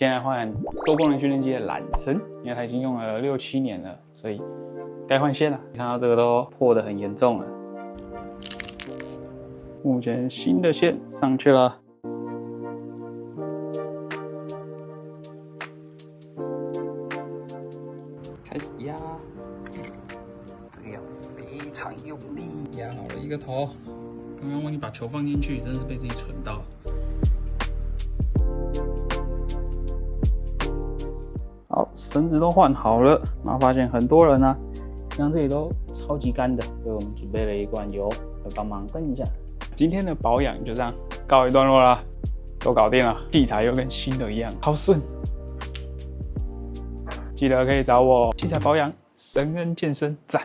现在换多功能训练机的揽胜，因为它已经用了6、7年了，所以该换线了。你看到这个都破得很严重了。目前新的线上去了。开始压，这个要非常用力，压好了一个头。刚刚忘记把球放进去，真是被自己蠢到。好，绳子都换好了，然后发现很多人啊，像这里都超级干的，所以我们准备了一罐油，来帮忙喷一下。今天的保养就这样告一段落啦，都搞定了，器材又跟新的一样，超顺。记得可以找我器材保养，神恩健身赞。